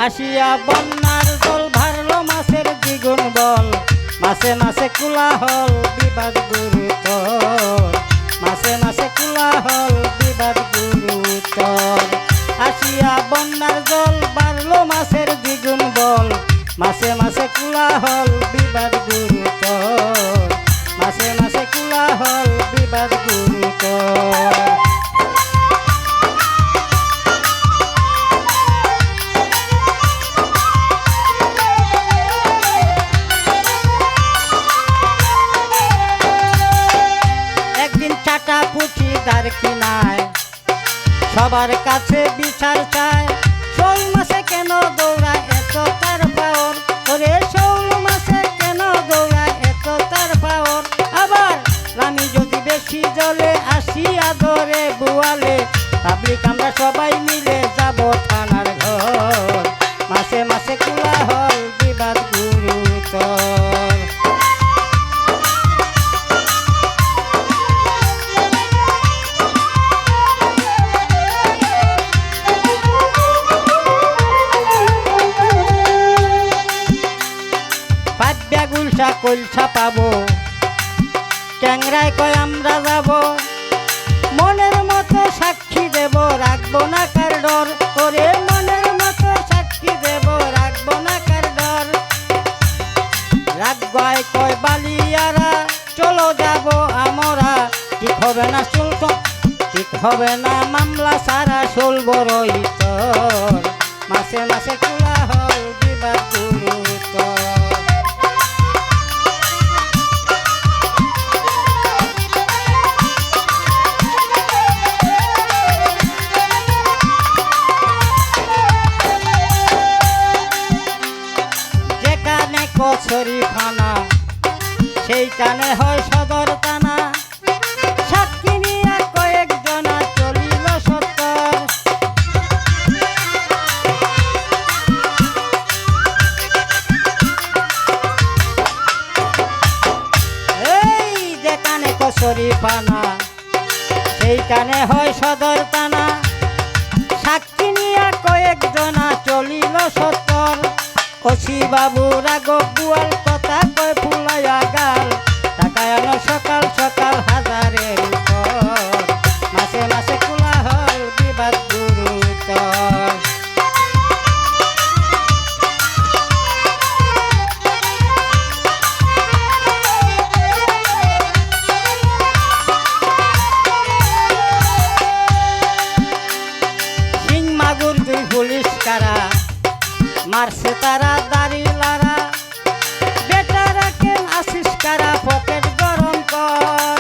আসিয়া বন্যার জল ভারলো মাছের দ্বিগুণ বল, মাছে মাছে কোলাহল বিবাদ গুরুতর, মাছে মাছে কোলাহল বিবাদ গুরুতর। আসিয়া বন্যার জল বাড়লো মাছের দ্বিগুণ বল, মাছে মাছে কোলাহল বিবাদ গুরুতর, মাছে মাছে কোলাহল বিবাদ গুরুতর। পুঁথি দার কিনায় সবার কাছে বিচার চায়, শোল মাছে কেন দৌড়ায় এত তার পাওর, ওরে শোল মাছে কেন দৌড়ায় এত তার পাওর। আবার রামি যদি বেশি জলে আসিয়া ধরে বুয়ালে, পাবলিক আমরা সবাই মিলে যাব থানার ঘর, মাছে মাছে কোলাহল বিবাদ গুরুতর। গুলশা কলসা পাবো, ট্যাংরায় কয় আমরা যাব, মনের মতো সাক্ষী দেব রাখবো না কার ডর, ওরে মনের মতো সাক্ষী দেব রাখবো না কার ডর। রাখবাই কয় বালিয়ারা চলো যাব আমরা, ঠিক হবে না শুল্ক ঠিক হবে না মামলা সারা শোল বড়ই তোর, মাসে মাসে কোলাহল বিবাদ গুরুতর। শরীফানা সেইখানে হয় সদর থানা, সাক্ষী নিয়ে কয়েকজনা চলিল সত্তর। এই যেখানে শরীফানা সেইখানে হয় সদর থানা, সাক্ষী নিয়ে কয়েকজনা চলিল সত্তর। ওসি বাবু রাঘব বুয়াল কথা কয় ফুলাইয়া গাল, টাকা আনো সকাল সকাল হাজারের উপর, মাসে মাসে কোলাহল বিবাদ গুরুতর। সিং মাগুর দুই পুলিশ কারা মারছে তারা দাড়ি লারা, বেটারা কেন আসিস কারা পকেট গরম কর।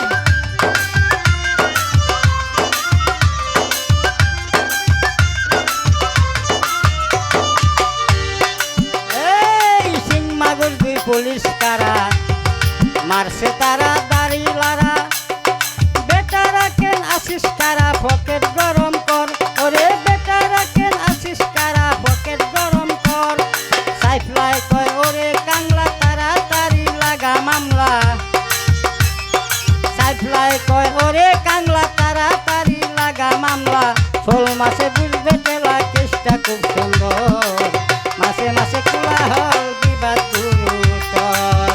এই সিং মাগুর দুই পুলিশ কারা মারছে তারা দাড়ি লারা, বেটারা কেন আসিস কারা পকেট গরম কর, ওরে বেটারা কেন আসিস কারা পকেট গরম কর। সাইফলাই কয় ওরে কাংলা তাড়াতাড়ি লাগা মামলা, সাইফলাই কয় ওরে কাংলা তাড়াতাড়ি লাগা মামলা, শোল মাসে বুঝবে টেলা কেসটা খুব সুন্দর, মাসে মাসে কোলাহল বিবাদ গুরুতর।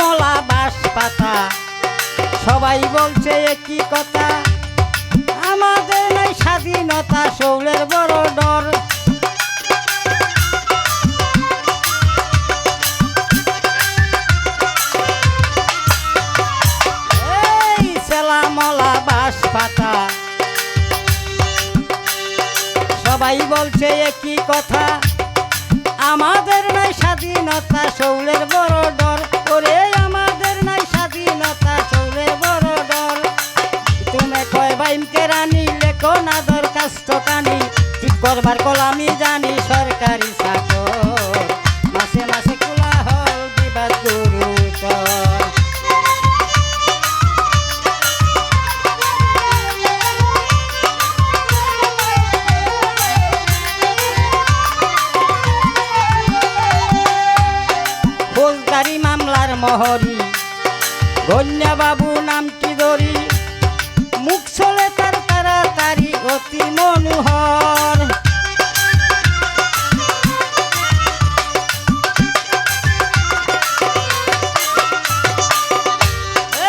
মলা বাঁশ পাতা সবাই বলছে একই কথা, আমাদের নাই স্বাধীনতা শৌলের বড় ডর। এই সেলা মলা বাঁশ পাতা সবাই বলছে একই কথা, আমাদের নাই স্বাধীনতা শৌলের বড় ডর, ওরে আমাদের নাই স্বাধীনতা শৌলের বড় ডর। তুমি কয় বাইমকে রানী লেখো না দরখাস্ত কানি, ঠিক করবার কলামি জানি সরকারি চাকর, মাসে মাসে কোলাহল বিবাদ গুরুতর। মহরি গন্যা বাবু নামটি ধরি মুখ চলে তার তাড়াতাড়ি অতি মনোহর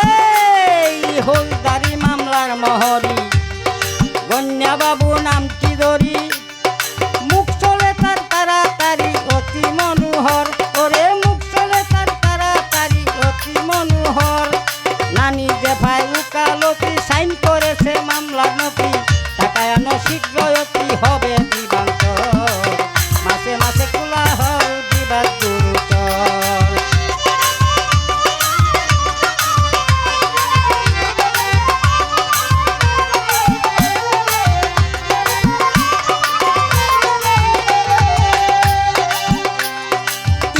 এই হলদারি মামলার মহরি গন্যা বাবু নামটি ধরি মুখ চলে তার তাড়াতাড়ি অতি মনোহর ওরে মুখ চলে তার তাড়াতাড়ি অতি মনোহর নানি যে ভাই উকালতি সাইন করেছে মামলার নথি টাকায় আনো শীঘ্র অতি হবে দিবান্তর মাসে মাসে কোলাহল বিবাদ গুরুতর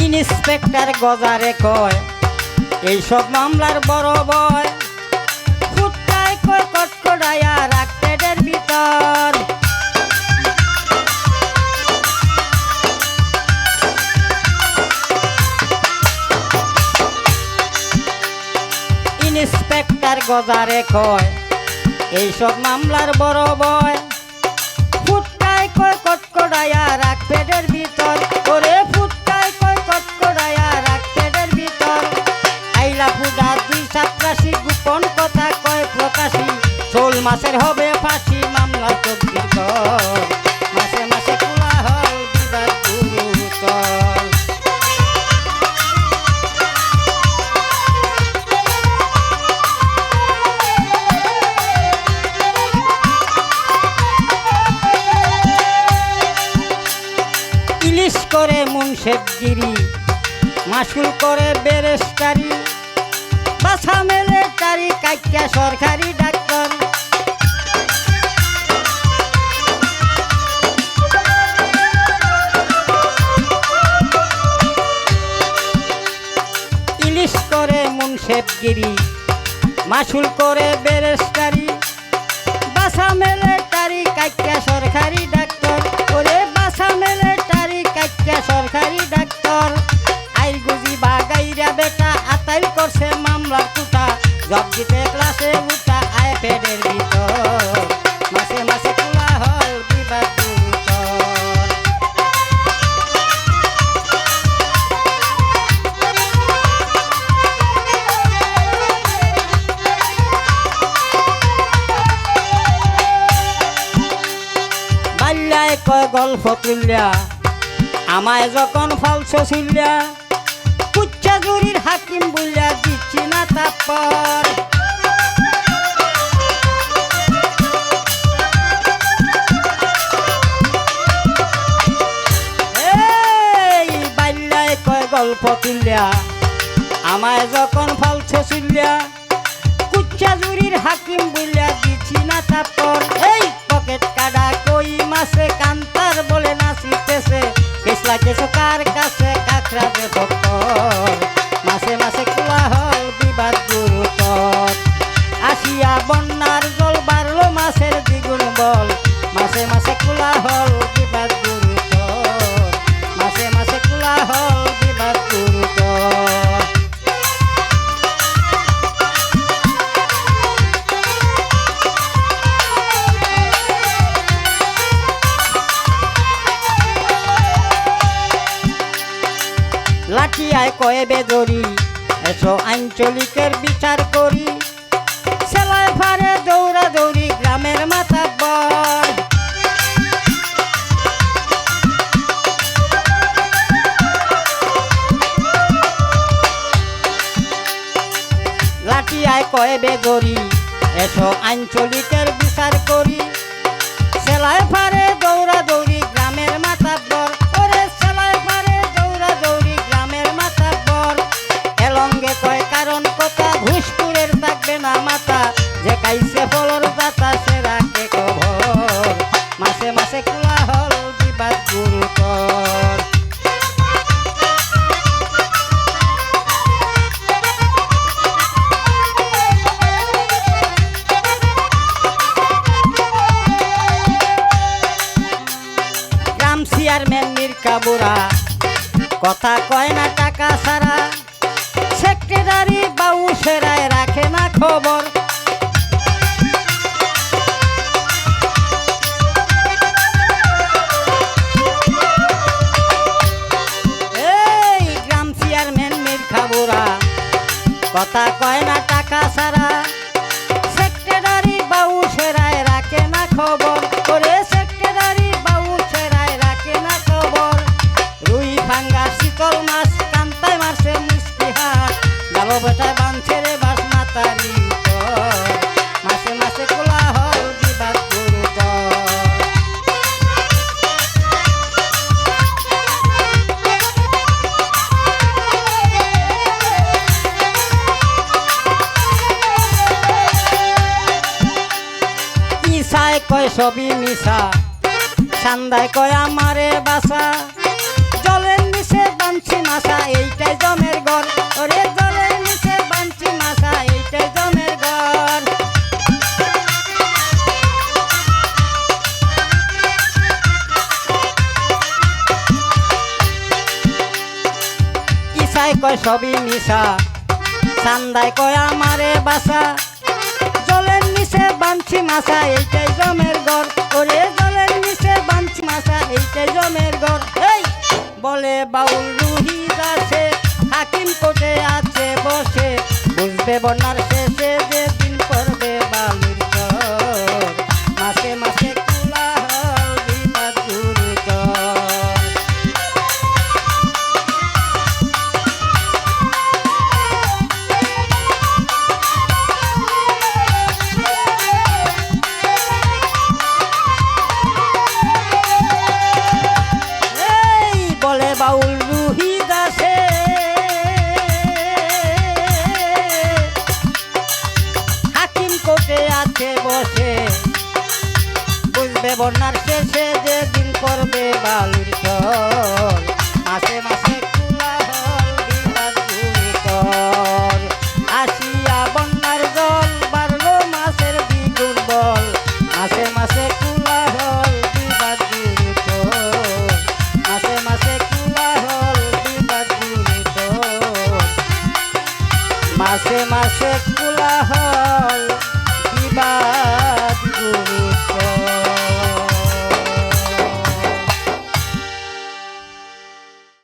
ইন্সপেক্টর গজারে কয় এইসব মামলার বড় বয় ফুটকায় কয় কটকটায়া রাখ পেটের ভিতর ইন্সপেক্টর গজারে কয় এইসব মামলার বড় বয় ফুটকায় কয় কটকটায়া রাখ পেটের ভিতর ওরে ফুটকায় কয় কটকটায়া রাখ পেটের ভিতর আইলা পূজা 287 গোপন কথা কয় প্রকাশী 16 মাসের হবে ফাঁসি মামলা তদবির কর মাসে মাসে কোলাহল বিবাদ গুরুতর ইলিশ করে মুন্সেফগিরি মাসুল করে বেরেস্টারি বাসা মেলে তারি কাইকা সরকারি ডাক্তার ইলিশ করে মুন্সেফগিরি মাসুল করে বেরেস্টারি বাসা মেলে তারি কাইকা সরকারি ডাক্তার ওরে বাসা মেলে তারি কাইকা সরকারি ডাক্তার আইল গুজি বাগাইরা বেটা আতাইল করছে মামলার কুটা জব দিতে ক্লাসে উঠা আয় পেটের ভিতর মাসে মাসে কোলাহল বিবাদ গুরুতর বাল্যায় কয় গল্প তুল্যা আমায় যখন ফালছ ছিল্যা কুচ্চা জুরির হাকিম বললা দিচ্ছি না তারপর এই বাল্যায় কয় গল্প তুল্যা আমায় যখন ফালছ ছিল্যা কুচ্চা জুরির হাকিম বললা দিচ্ছি না তারপর এই পকেট কাটা কই মাসে কান্তার বলে নাচিতেছে কেসলা কেসো কার কাছে কাকড়া যে ভক্তর মাসে মাসে কোলাহল বিবাদ গুরুতর আসিয়া বন্যার জল বাড়লো মাসের দ্বিগুণ বল মাসে মাসে কোলাহল বিবাদ গুরুতর মাসে মাসে কোলাহল বিবাদ গুরুতর লাঠিয়ায় কয়ে বেদরি এসো আঞ্চলিকের বিচার করি সেলায় ফারে দৌড়া দৌড়ি গ্রামের মাতাব্বর লাঠিয়ায় কয়ে বেদরি এসো আঞ্চলিকের বিচার করি সেলায় ফারে দৌড়া দৌড়ি গ্রামের মাতাব্বর ওরে সেলায় ফারে দৌড়া দৌড়ি গ্রামের মাতাব্বর এলঙ্গে কয় কারণ কথা ঘুষপুরের থাকবে না মাথা যে কাইছে ফলর দাতা সে রাখে কভর মাসে মাসে কোলাহল বিবাদ গুরুতর চেয়ারম্যান মির্কা বুড়া কথা কয় না টাকা ছাড়া শেখ সেক্রেটারি বাউসেরায় রাখে না খবর। এই গ্রাম চেয়ারম্যান মীর খাবুরা কথা কয় না টাকা ছাড়া, সেক্রেটারি বাউসেরায় রাখে না খবর। ওরে সেক্রেটারি বাউসেরায় রাখে না খবর। রুই ভাঙ্গা শীতল মাছ কান্তায় মারছে মিষ্টি হাত, যাব বেটায় বাঁধছে রে বাস মাতালি মাসে মাসে কোলাহল বিবাদ গুরুতর। ইসায় কয় সবই মিশা, সান্দায় কয় আমারে বাসা, জলের নিচে বাঞ্ছি মাসা এইটাই জমের ঘর। ওরে জলের নিচে বাঞ্ছি মাসা এইটাই জমের ঘর। ইসায় কয় সবই মিশা, সান্দায় কয় আমারে বাসা, জলের নিচে বাঞ্ছি মাসা এইটাই জমের ঘর। ওরে জলের নিচে বাঞ্ছি মাসা এইটাই জমের ঘর। এই বলে বাউল রুহি দাসে হাকিম কোর্টে আছে বসে, বুঝবে বন্যার শেষে যে দিন করবে বালুর চর, মাসে মাসে কোলাহল বিবাদ গুরুতর। বলে বাউল রুহি দাসে হাকিম কোর্টে আছে বসে, বুঝবে বন্যার শেষে যে দিন করবে বালুর চর।